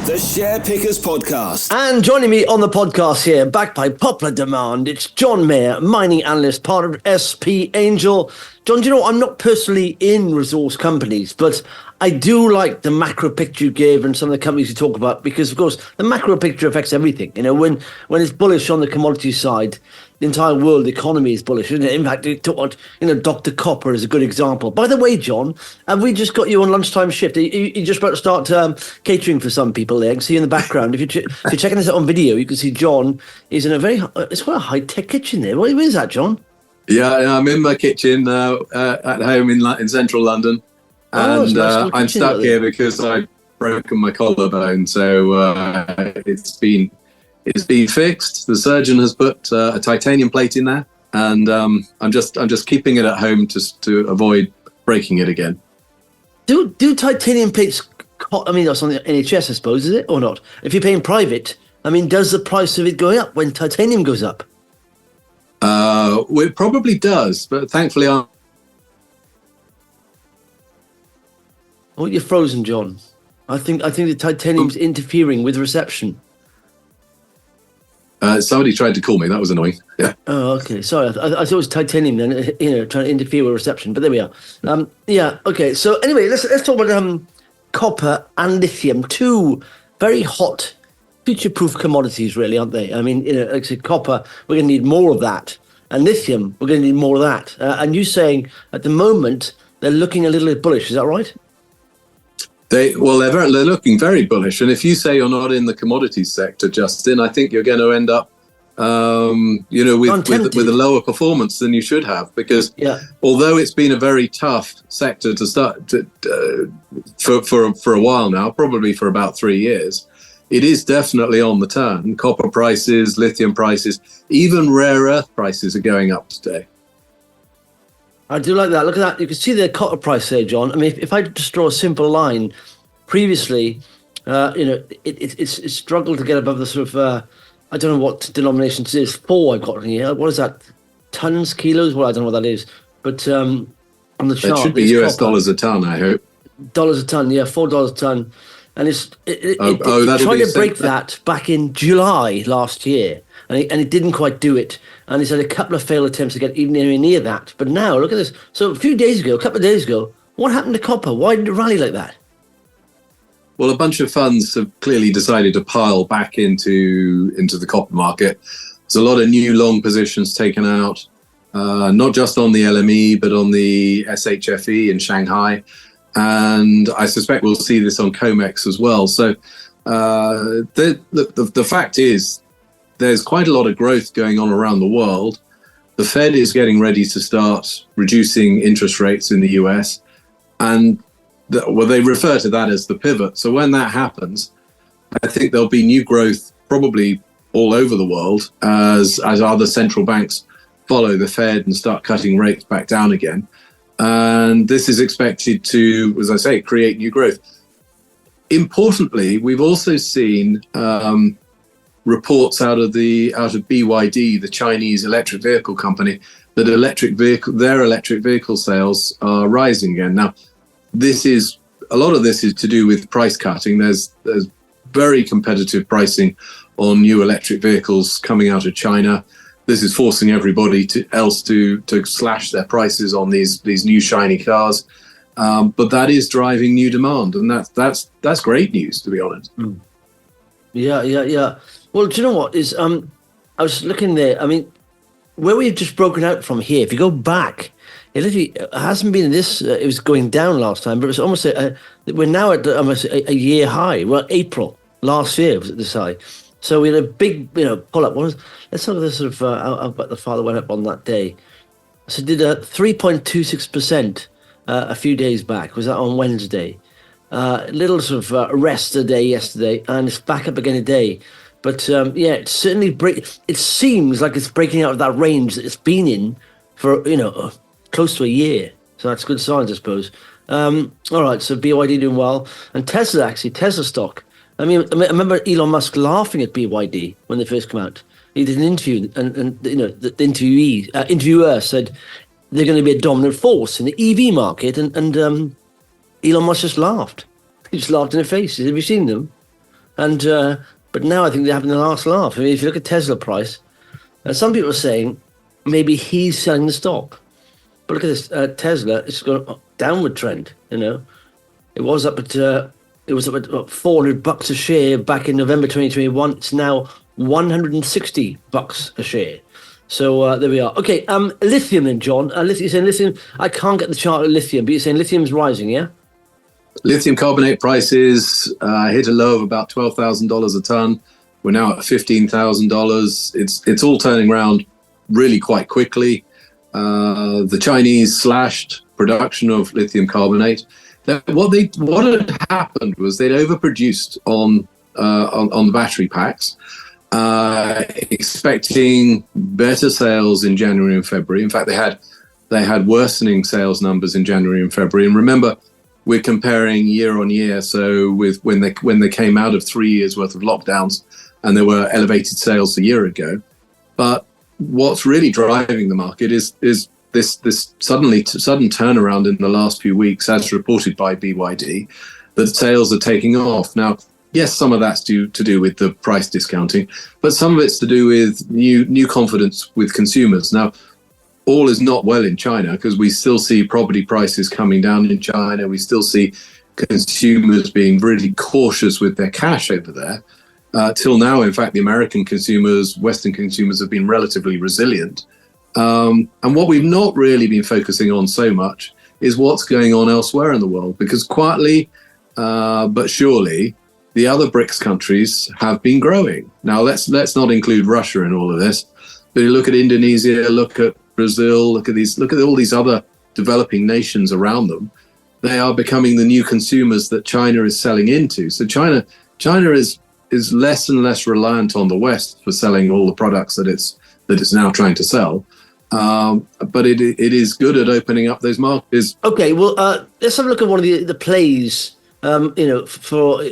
The SharePickers podcast. And joining me on the podcast here, backed by popular demand, it's John Meyer, mining analyst, part of SP Angel. John, do you know, I'm not personally in resource companies, but I do like the macro picture you gave and some of the companies you talk about, because, of course, the macro picture affects everything. You know, when it's bullish on the commodity side, the entire world economy is bullish, isn't it? In fact, Dr. Copper is a good example. By the way, John, have we just got you on lunchtime shift? You're just about to start catering for some people there. I can see you in the background. If you're checking this out on video, you can see John is in it's quite a high-tech kitchen there. Where is that, John? Yeah, I'm in my kitchen at home in central London. And I'm stuck here because I've broken my collarbone. So it's been fixed. The surgeon has put a titanium plate in there, and I'm just keeping it at home to avoid breaking it again. Do titanium plates? I mean, that's on the NHS, I suppose, is it or not? If you're paying private, I mean, does the price of it go up when titanium goes up? Well, it probably does, but thankfully, Oh, you're frozen, John. I think the titanium's interfering with reception. somebody tried to call me. That was annoying. Yeah. Oh, okay. Sorry, I thought it was titanium then. Trying to interfere with reception. But there we are. Yeah. Okay. So anyway, let's talk about copper and lithium. Two very hot, future-proof commodities, really, aren't they? I mean, like I said, copper, we're going to need more of that, and lithium, we're going to need more of that. And you're saying at the moment they're looking a little bit bullish. Is that right? They're looking very bullish. And if you say you're not in the commodities sector, Justin, I think you're going to end up, with a lower performance than you should have, because although it's been a very tough sector to start for a while now, probably for about 3 years, it is definitely on the turn. Copper prices, lithium prices, even rare earth prices are going up today. I do like that. Look at that. You can see the copper price there, John. I mean, if I just draw a simple line, previously, it's struggled to get above the sort of, I don't know what denomination it is. 4 I've got here. What is that? Tons, kilos? Well, I don't know what that is. But on the chart, it should be US dollars a ton, I hope. Dollars a ton, yeah, $4 a ton. And it tried to break that back in July last year, and it didn't quite do it. And he's had a couple of failed attempts to get even near that. But now, look at this. So a couple of days ago, what happened to copper? Why did it rally like that? Well, a bunch of funds have clearly decided to pile back into the copper market. There's a lot of new long positions taken out, not just on the LME, but on the SHFE in Shanghai. And I suspect we'll see this on COMEX as well. So the fact is, there's quite a lot of growth going on around the world. The Fed is getting ready to start reducing interest rates in the US. And they refer to that as the pivot. So when that happens, I think there'll be new growth probably all over the world as other central banks follow the Fed and start cutting rates back down again. And this is expected to, as I say, create new growth. Importantly, we've also seen reports out of BYD, the Chinese electric vehicle company, that their electric vehicle sales are rising again. Now, a lot of this is to do with price cutting. There's very competitive pricing on new electric vehicles coming out of China. This is forcing everybody else to slash their prices on these new shiny cars, but that is driving new demand, and that's great news, to be honest. Yeah. Well, do you know what is? I was looking there. I mean, where we've just broken out from here. If you go back, it literally hasn't been this. It was going down last time, but it was almost. We're now at almost a year high. Well, April last year was at this high. So we had a big, pull up. Let's look at this sort of how the father went up on that day. So did a 3.26% a few days back. Was that on Wednesday? Little sort of rest a day yesterday, and it's back up again today. But it's certainly it seems like it's breaking out of that range that it's been in for close to a year. So that's good signs, I suppose. All right, so BYD doing well, and Tesla stock. I mean, I remember Elon Musk laughing at BYD when they first came out. He did an interview, and the interviewer said they're going to be a dominant force in the EV market, and Elon Musk just laughed. He just laughed in the face. Have you seen them? And but now I think they're having the last laugh. I mean, if you look at Tesla price, some people are saying maybe he's selling the stock. But look at this, Tesla. It's got a downward trend. It was up at what, $400 a share back in November 2021. It's now $160 a share. So there we are. Okay, lithium then, John. You're saying lithium. I can't get the chart of lithium, but you're saying lithium's rising, yeah? Lithium carbonate prices hit a low of about $12,000 a ton. We're now at $15,000. It's all turning around really quite quickly. The Chinese slashed production of lithium carbonate. What had happened was they'd overproduced on the battery packs, expecting better sales in January and February. In fact, they had worsening sales numbers in January and February. And remember, we're comparing year on year. So with when they came out of 3 years worth of lockdowns, and there were elevated sales a year ago. But what's really driving the market is this sudden turnaround in the last few weeks, as reported by BYD, that sales are taking off. Now, yes, some of that's to do with the price discounting, but some of it's to do with new confidence with consumers. Now, all is not well in China because we still see property prices coming down in China. We still see consumers being really cautious with their cash over there. Till now, in fact, the American consumers, Western consumers have been relatively resilient. And what we've not really been focusing on so much is what's going on elsewhere in the world, because quietly but surely the other BRICS countries have been growing. Now, let's not include Russia in all of this, but you look at Indonesia, look at Brazil, look at all these other developing nations around them. They are becoming the new consumers that China is selling into. So China is less and less reliant on the West for selling all the products that it's now trying to sell. But it is good at opening up those markets. Okay, well, let's have a look at one of the plays, for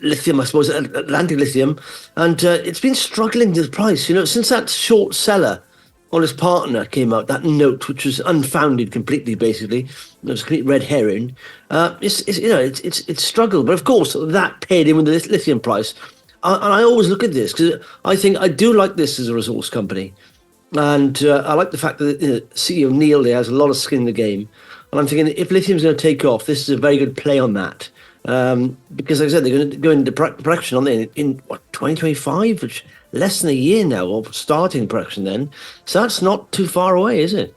lithium, I suppose, Atlantic Lithium. And it's been struggling to the price, since that short seller on his partner came out, that note, which was unfounded completely, basically. It was a complete red herring. It's struggled. But of course, that paired in with the lithium price. And I always look at this because I think I do like this as a resource company. And I like the fact that CEO Neil there has a lot of skin in the game. And I'm thinking if lithium's going to take off, this is a very good play on that. Because, like I said, they're going to go into production on it in 2025, which less than a year now of starting production then. So that's not too far away, is it?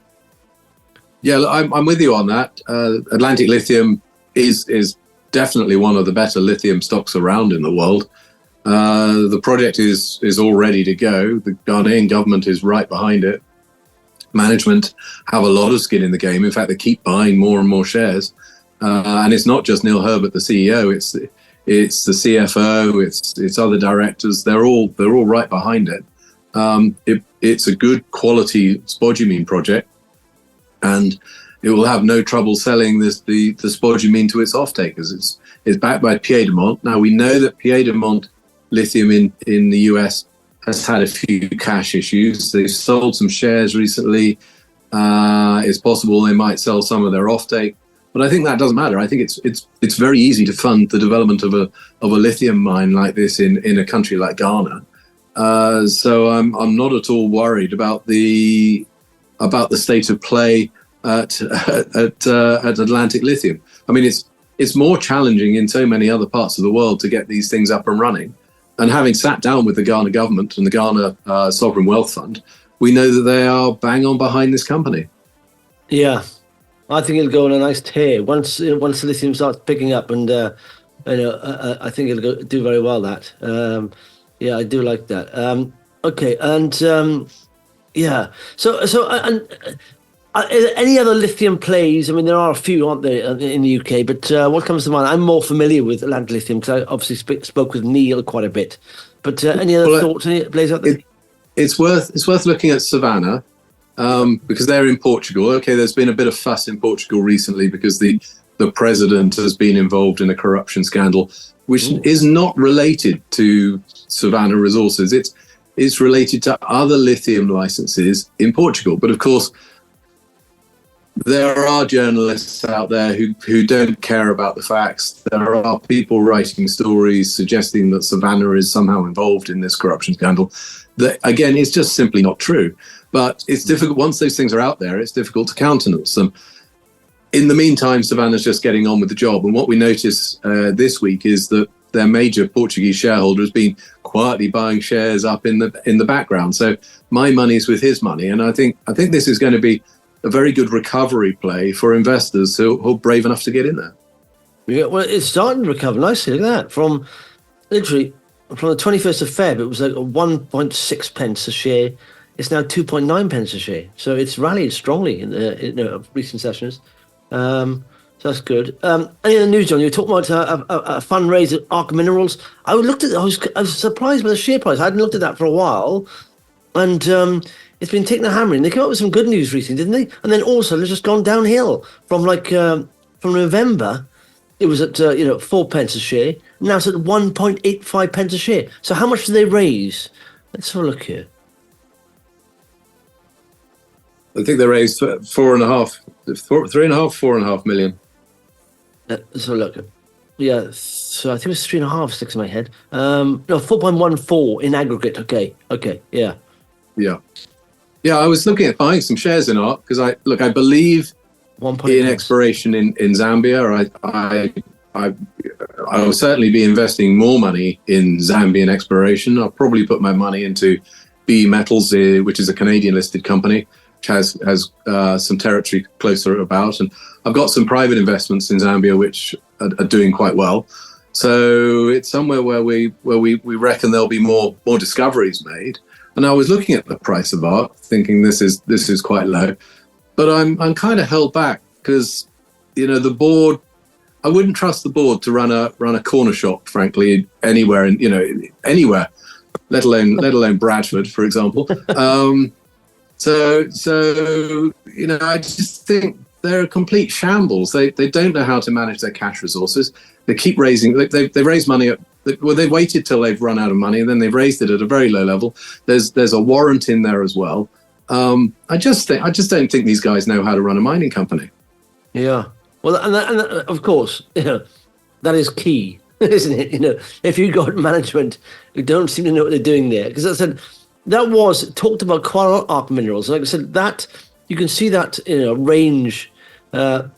Yeah, I'm with you on that. Atlantic Lithium is definitely one of the better lithium stocks around in the world. The project is all ready to go. The Ghanaian government is right behind it. Management have a lot of skin in the game. In fact, they keep buying more and more shares. And it's not just Neil Herbert, the CEO. It's the CFO. It's other directors. They're all right behind it. It's a good quality spodumene project, and it will have no trouble selling the spodumene to its off-takers. It's backed by Piedmont. Now, we know that Piedmont Lithium in the US has had a few cash issues. They've sold some shares recently. It's possible they might sell some of their offtake, but I think that doesn't matter. I think it's very easy to fund the development of a lithium mine like this in a country like Ghana. So I'm not at all worried about the state of play at Atlantic Lithium. I mean, it's more challenging in so many other parts of the world to get these things up and running. And having sat down with the Ghana government and the Ghana Sovereign Wealth Fund, we know that they are bang on behind this company. Yeah, I think it'll go on a nice tear once the lithium starts picking up, and I think it'll do very well. That yeah, I do like that. Okay, and yeah, so any other lithium plays? I mean, there are a few, aren't there, in the UK? But what comes to mind? I'm more familiar with Atlantic Lithium because I obviously spoke with Neil quite a bit. But any other thoughts? Any plays out there? It's worth looking at Savannah because they're in Portugal. Okay, there's been a bit of fuss in Portugal recently because the president has been involved in a corruption scandal, which is not related to Savannah Resources. It's related to other lithium licenses in Portugal. But of course, there are journalists out there who don't care about the facts. There are people writing stories suggesting that Savannah is somehow involved in this corruption scandal. That, again, is just simply not true. But it's difficult. Once those things are out there, it's difficult to countenance them. In the meantime, Savannah's just getting on with the job. And what we notice this week is that their major Portuguese shareholder has been quietly buying shares up in the background. So my money's with his money. And I think this is going to be a very good recovery play for investors who are brave enough to get in there. Yeah, well, it's starting to recover nicely. Look at that. From the 21st of Feb, it was like 1.6 pence a share. It's now 2.9 pence a share. So it's rallied strongly in recent sessions. So that's good. Any other news, John? You were talking about a fundraiser at Arc Minerals. I was surprised by the share price. I hadn't looked at that for a while. And it's been taking a hammering. They came up with some good news recently, didn't they? And then also it's just gone downhill from from November. It was at 4 pence a share. Now it's at 1.85 pence a share. So how much did they raise? Let's have a look here. I think they raised 4.5 million. Let's have a look. Yeah, so I think it was 3.5 sticks in my head. No, 4.14 in aggregate. Okay, yeah. Yeah, I was looking at buying some shares in ARC because I believe in exploration in Zambia. I will certainly be investing more money in Zambian exploration. I'll probably put my money into B Metals, which is a Canadian listed company, which has some territory closer about. And I've got some private investments in Zambia which are doing quite well. So it's somewhere where we reckon there'll be more discoveries made. And I was looking at the price of ARC, thinking this is quite low, but I'm kind of held back because the board. I wouldn't trust the board to run a corner shop, frankly, anywhere, let alone Bradford, for example. So I just think they're a complete shambles. They don't know how to manage their cash resources. They keep raising. They raise money at. Well, they waited till they've run out of money, and then they've raised it at a very low level. There's a warrant in there as well. I just don't think these guys know how to run a mining company. Yeah, well, and of course, that is key, isn't it? If you've got management who don't seem to know what they're doing there, because I said that was talked about quite a lot. Arc Minerals, like I said, that you can see that range. It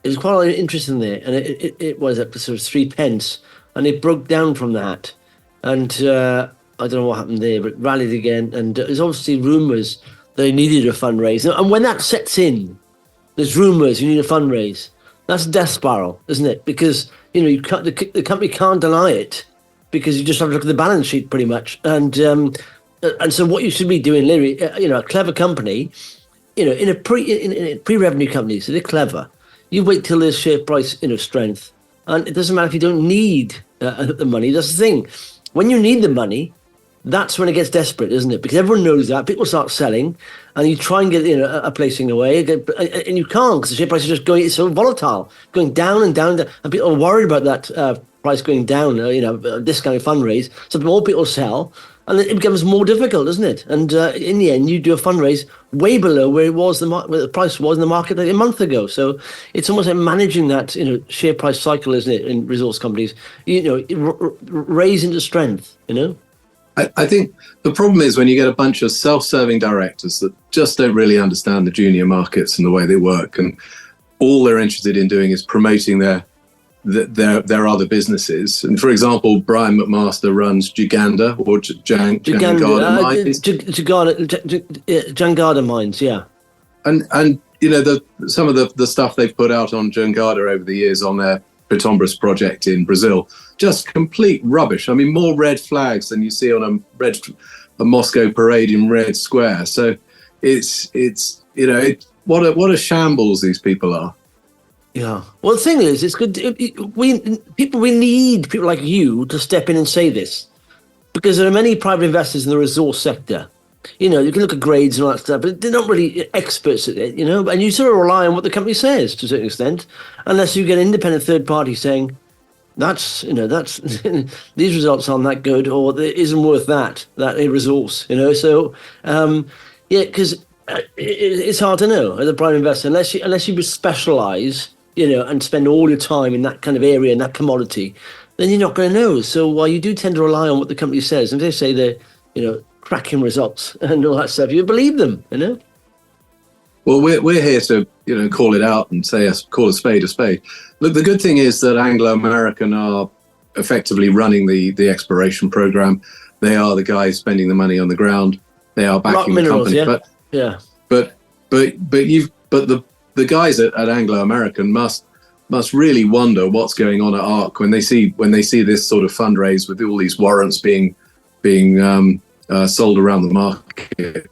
was quite a lot of interest in there, and it was up to sort of 3 pence. And it broke down from that. And I don't know what happened there, but it rallied again. And there's obviously rumours that they needed a fundraise. And when that sets in, there's rumours you need a fundraise. That's a death spiral, isn't it? Because, you can't, the company can't deny it because you just have to look at the balance sheet pretty much. And so what you should be doing, Larry, a clever company, in a pre-revenue company, so they're clever. You wait till there's share price, strength. And it doesn't matter if you don't need the money. That's the thing. When you need the money, that's when it gets desperate, isn't it? Because everyone knows that. People start selling, and you try and get a placing away, and you can't because the share price is just going. It's so volatile, going down and down, and people are worried about that price going down. Discounted fundraise, so more people sell, and it becomes more difficult, doesn't it? And in the end, you do a fundraise way below where where the price was in the market like a month ago. So it's almost like managing that share price cycle, isn't it? In resource companies, raise into strength. I think the problem is when you get a bunch of self-serving directors that just don't really understand the junior markets and the way they work, and all they're interested in doing is promoting their other businesses. And for example, Brian McMaster runs Jangada or Jangada Mines. Jangada Mines, yeah. And some of the stuff they've put out on Jangada over the years on their Pitombras project in Brazil, just complete rubbish. I mean, more red flags than you see on a Moscow parade in Red Square. So it's what a shambles these people are. Yeah. Well, the thing is, it's good. We need people like you to step in and say this, because there are many private investors in the resource sector. You can look at grades and all that stuff, but they're not really experts at it, and you sort of rely on what the company says to a certain extent, unless you get an independent third party saying, that's these results aren't that good, or it isn't worth that a resource, So, because it's hard to know as a private investor unless you specialize, and spend all your time in that kind of area and that commodity, then you're not going to know. So while you do tend to rely on what the company says, and they say they're, cracking results and all that stuff, you believe them. Well, we're here to call it out and call a spade a spade. Look, the good thing is that Anglo American are effectively running the exploration program. They are the guys spending the money on the ground. They are backing the company. Yeah. But the guys at Anglo American must really wonder what's going on at ARC when they see this sort of fundraise with all these warrants being sold around the market.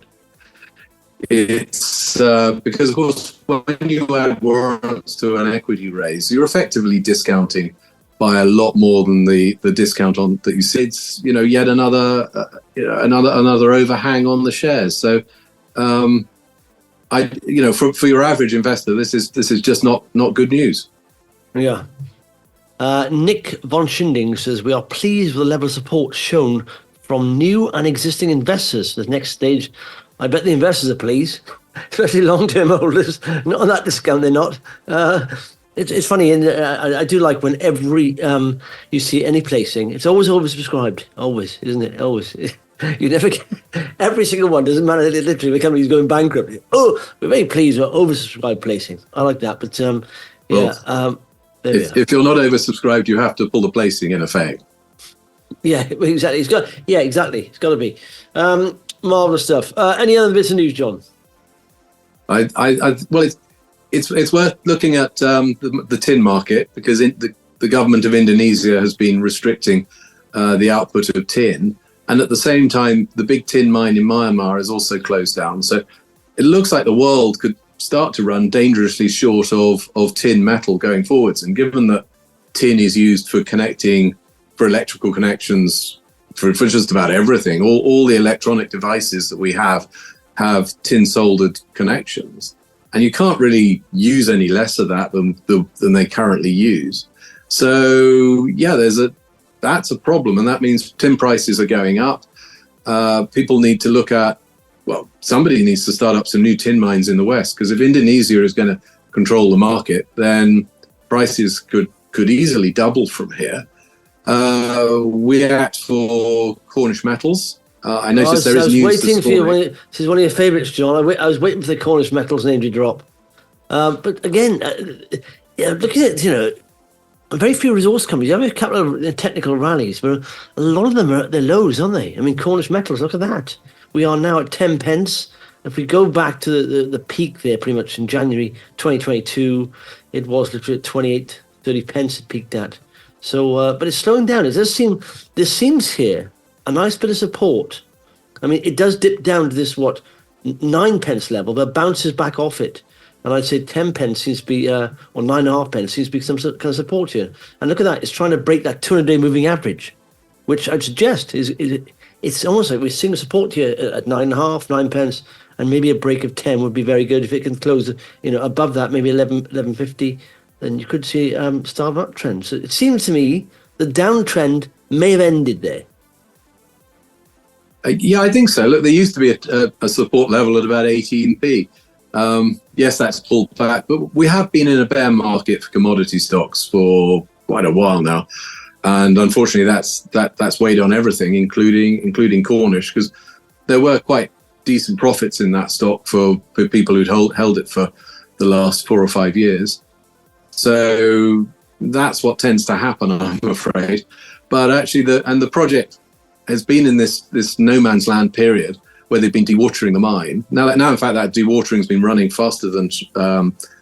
It's because, of course, when you add warrants to an equity raise, you're effectively discounting by a lot more than the discount on that you see. It's yet another overhang on the shares. So, for your average investor, this is just not good news. Yeah. Nick von Schinding says we are pleased with the level of support shown from new and existing investors. The next stage, I bet the investors are pleased, especially long-term holders. Not on that discount, they're not. It's funny, and I do like when every you see any placing, it's always oversubscribed. Always, isn't it? Always. You never get every single one. Doesn't matter. Literally, the company's going bankrupt. Oh, we're very pleased with oversubscribed placing. I like that, but if you're not oversubscribed, you have to pull the placing in effect. Yeah, exactly. It's got to be. Marvelous stuff. Any other bits of news, John? It's worth looking at the tin market because the government of Indonesia has been restricting the output of tin, and at the same time, the big tin mine in Myanmar is also closed down. So it looks like the world could start to run dangerously short of tin metal going forwards. And given that tin is used for electrical connections for just about everything, all the electronic devices that we have tin soldered connections, and you can't really use any less of that than they currently use. So yeah, that's a problem, and that means tin prices are going up. People need to look at, somebody needs to start up some new tin mines in the West, because if Indonesia is going to control the market, then prices could easily double from here. We act for Cornish metals. I noticed there is news this morning. This is one of your favourites, John. I was waiting for the Cornish metals name to drop. But again, looking at, very few resource companies. You have a couple of technical rallies, but a lot of them are at their lows, aren't they? I mean, Cornish metals, look at that. We are now at 10 pence. If we go back to the peak there, pretty much in January 2022, it was literally at 28, 30 pence it peaked at. So, but it's slowing down. There seems here a nice bit of support. I mean, it does dip down to this, 9 pence level, but bounces back off it. And I'd say 10 pence seems to be, or 9.5 pence seems to be some kind of support here. And look at that, it's trying to break that 200-day moving average, which I'd suggest it's almost like we're seeing support here at 9.5, 9 pence, and maybe a break of 10 would be very good. If it can close, above that, maybe 11.50, then you could see start an uptrend. So it seems to me the downtrend may have ended there. Yeah, I think so. Look, there used to be a support level at about 18p. Yes, that's pulled back, but we have been in a bear market for commodity stocks for quite a while now, and unfortunately, that's weighed on everything, including Cornish, because there were quite decent profits in that stock for people who'd held it for the last 4 or 5 years. So that's what tends to happen, I'm afraid. But actually, the project has been in this no man's land period where they've been dewatering the mine. Now, in fact, that dewatering has been running faster than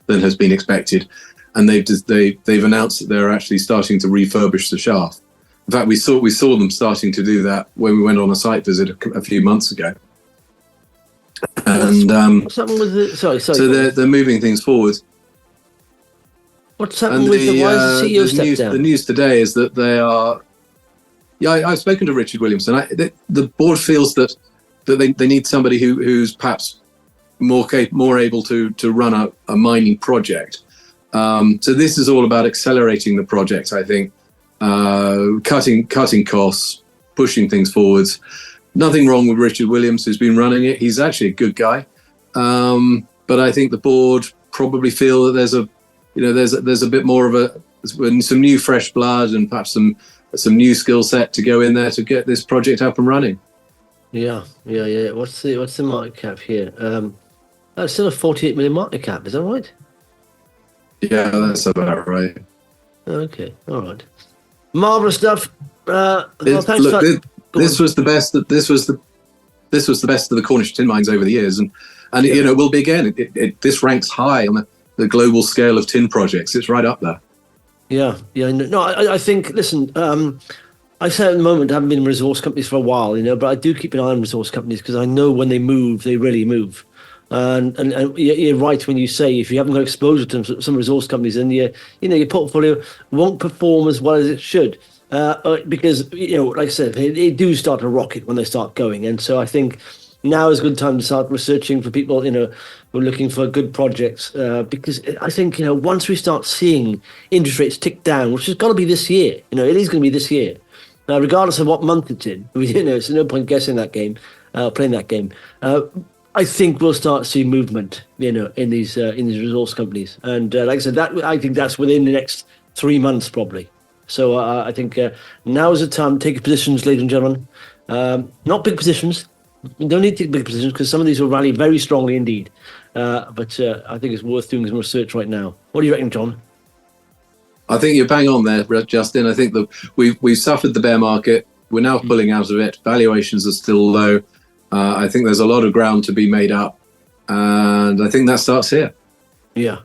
has been expected, and they've announced that they're actually starting to refurbish the shaft. In fact, we saw them starting to do that when we went on a site visit a few months ago. And what's happened with the? Sorry. So they're moving things forward. What's happened with the? Why is the CEO stepped down? The news today is that they are. Yeah, I've spoken to Richard Williamson. The board feels that they need somebody who's perhaps more able to run a mining project. So this is all about accelerating the project, I think, cutting costs, pushing things forwards. Nothing wrong with Richard Williams, who's been running it. He's actually a good guy. but I think the board probably feel that there's a bit more of some new fresh blood and perhaps some new skill set to go in there to get this project up and running. Yeah. What's the market cap here? That's still a 48 million market cap. Is that right? Yeah, that's about right. Okay, all right. Marvelous stuff. This was the best. This was the best of the Cornish tin mines over the years, and it will be again. This ranks high on the global scale of tin projects. It's right up there. Yeah. No, I think. Listen, I say at the moment I haven't been in resource companies for a while, but I do keep an eye on resource companies because I know when they move, they really move. And you're right when you say if you haven't got exposure to some resource companies, then your portfolio won't perform as well as it should, because like I said, they do start to rocket when they start going. And so I think now is a good time to start researching for people who are looking for good projects, because I think once we start seeing interest rates tick down, which has got to be this year, it is going to be this year, regardless of what month it's in. It's no point guessing that game, playing that game. I think we'll start seeing movement, in these resource companies, and like I said, I think that's within the next 3 months probably. So I think now is the time to take positions, ladies and gentlemen. Not big positions. You don't need to take big positions because some of these will rally very strongly indeed. But I think it's worth doing some research right now. What do you reckon, John? I think you're bang on there, Justin. I think that we've suffered the bear market. We're now pulling out of it. Valuations are still low. I think there's a lot of ground to be made up, and I think that starts here. Yeah.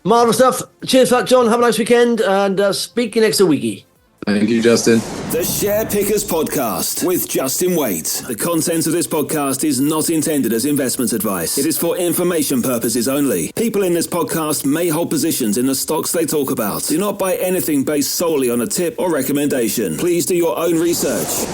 Marvelous stuff. Cheers for that, John. Have a nice weekend, and speak to you next weeky. Thank you, Justin. The SharePickers podcast with Justin Waite. The content of this podcast is not intended as investment advice. It is for information purposes only. People in this podcast may hold positions in the stocks they talk about. Do not buy anything based solely on a tip or recommendation. Please do your own research.